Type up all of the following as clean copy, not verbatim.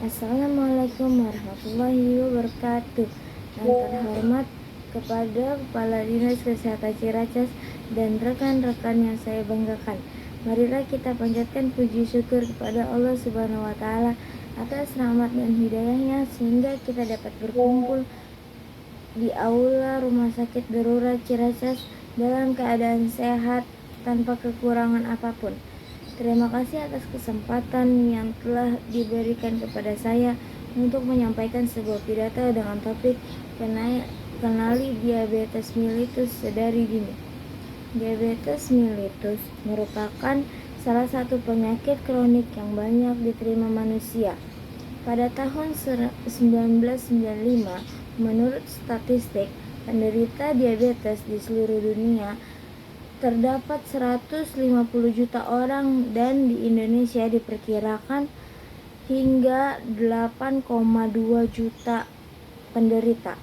Assalamualaikum warahmatullahi wabarakatuh. Yang terhormat kepada Kepala Dinas Kesehatan Ciracas dan rekan-rekan yang saya banggakan. Marilah kita panjatkan puji syukur kepada Allah Subhanahu wa Ta'ala atas rahmat dan hidayahnya sehingga kita dapat berkumpul di aula Rumah Sakit Darurat Ciracas dalam keadaan sehat tanpa kekurangan apapun. Terima kasih atas kesempatan yang telah diberikan kepada saya untuk menyampaikan sebuah pidato dengan topik kenali diabetes mellitus sedari dini. Diabetes mellitus merupakan salah satu penyakit kronik yang banyak diterima manusia. Pada tahun 1995, menurut statistik, penderita diabetes di seluruh dunia terdapat 150 juta orang dan di Indonesia diperkirakan hingga 8,2 juta penderita.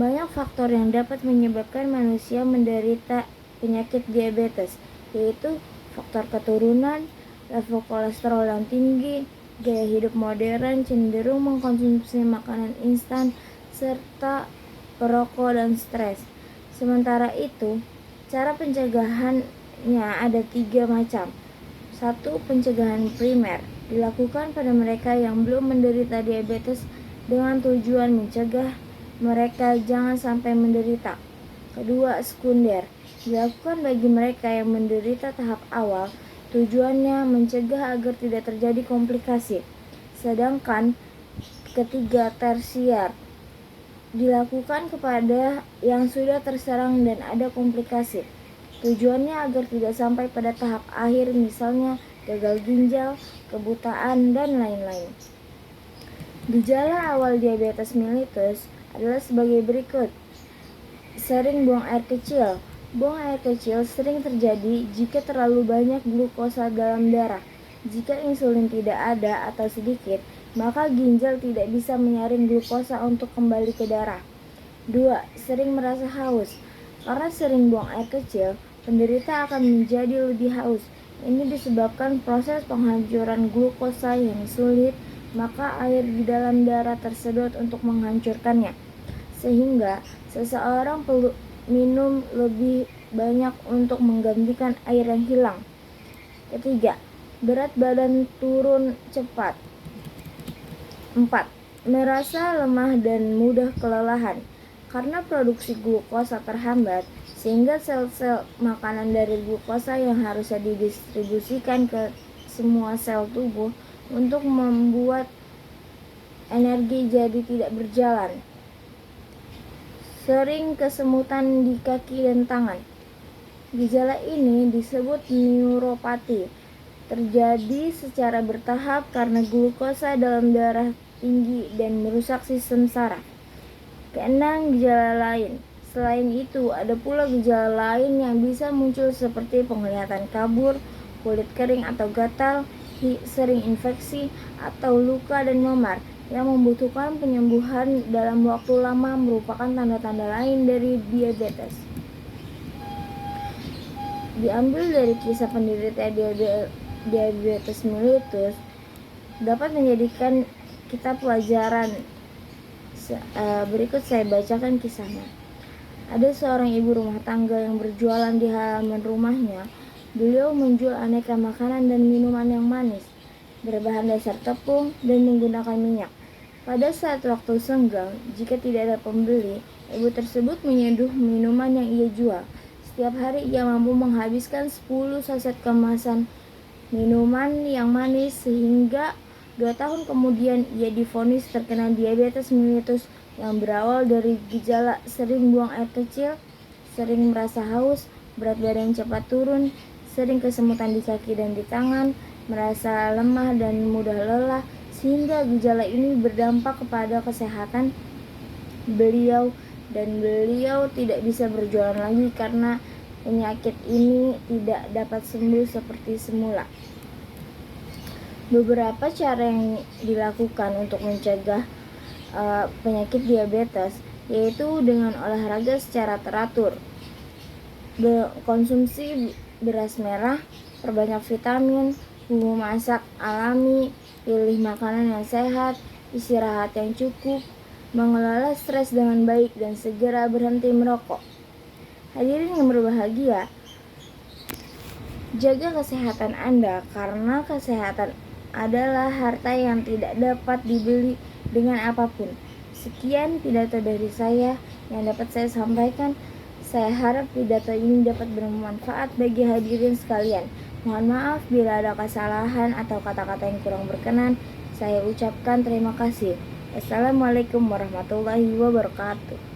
Banyak faktor yang dapat menyebabkan manusia menderita penyakit diabetes, yaitu faktor keturunan, level kolesterol yang tinggi, gaya hidup modern, cenderung mengkonsumsi makanan instan, serta perokok dan stres. Sementara itu, cara pencegahannya ada 3 macam. 1. Pencegahan primer dilakukan pada mereka yang belum menderita diabetes dengan tujuan mencegah mereka jangan sampai menderita. Kedua, sekunder dilakukan bagi mereka yang menderita tahap awal, tujuannya mencegah agar tidak terjadi komplikasi. Sedangkan ketiga, tersier dilakukan kepada yang sudah terserang dan ada komplikasi. Tujuannya agar tidak sampai pada tahap akhir, misalnya gagal ginjal, kebutaan, dan lain-lain. Gejala awal diabetes mellitus adalah sebagai berikut. Sering buang air kecil. Buang air kecil sering terjadi jika terlalu banyak glukosa dalam darah. Jika insulin tidak ada atau sedikit, maka ginjal tidak bisa menyaring glukosa untuk kembali ke darah. 2. Sering merasa haus. Karena sering buang air kecil, penderita akan menjadi lebih haus. Ini disebabkan proses penghancuran glukosa yang sulit, maka air di dalam darah tersedot untuk menghancurkannya. Sehingga seseorang perlu minum lebih banyak untuk menggantikan air yang hilang. Ketiga, berat badan turun cepat. 4. Merasa lemah dan mudah kelelahan. Karena produksi glukosa terhambat, sehingga sel-sel makanan dari glukosa yang harusnya didistribusikan ke semua sel tubuh untuk membuat energi jadi tidak berjalan. Sering kesemutan di kaki dan tangan. Gejala ini disebut neuropati. Terjadi secara bertahap karena glukosa dalam darah tinggi dan merusak sistem saraf. Keenam, gejala lain. Selain itu, ada pula gejala lain yang bisa muncul seperti penglihatan kabur, kulit kering atau gatal, sering infeksi, atau luka dan memar yang membutuhkan penyembuhan dalam waktu lama merupakan tanda-tanda lain dari diabetes. Diambil dari kisah penderita diabetes mellitus dapat menjadikan kita pelajaran. Berikut saya bacakan kisahnya. Ada seorang ibu rumah tangga yang berjualan di halaman rumahnya. Beliau menjual aneka makanan dan minuman yang manis, berbahan dasar tepung dan menggunakan minyak. Pada saat waktu senggang, jika tidak ada pembeli, ibu tersebut menyeduh minuman yang ia jual. Setiap hari ia mampu menghabiskan 10 saset kemasan minuman yang manis sehingga 2 tahun kemudian ia divonis terkena diabetes mellitus yang berawal dari gejala sering buang air kecil, sering merasa haus, berat badan cepat turun, sering kesemutan di kaki dan di tangan, merasa lemah dan mudah lelah, sehingga gejala ini berdampak kepada kesehatan beliau dan beliau tidak bisa berjualan lagi karena penyakit ini tidak dapat sembuh seperti semula. Beberapa cara yang dilakukan untuk mencegah penyakit diabetes yaitu dengan olahraga secara teratur, konsumsi beras merah, perbanyak vitamin, bumbu masak alami, pilih makanan yang sehat, istirahat yang cukup, mengelola stres dengan baik, dan segera berhenti merokok. Hadirin yang berbahagia, jaga kesehatan Anda karena kesehatan adalah harta yang tidak dapat dibeli dengan apapun. Sekian pidato dari saya yang dapat saya sampaikan. Saya harap pidato ini dapat bermanfaat bagi hadirin sekalian. Mohon maaf bila ada kesalahan atau kata-kata yang kurang berkenan. Saya ucapkan terima kasih. Wassalamualaikum warahmatullahi wabarakatuh.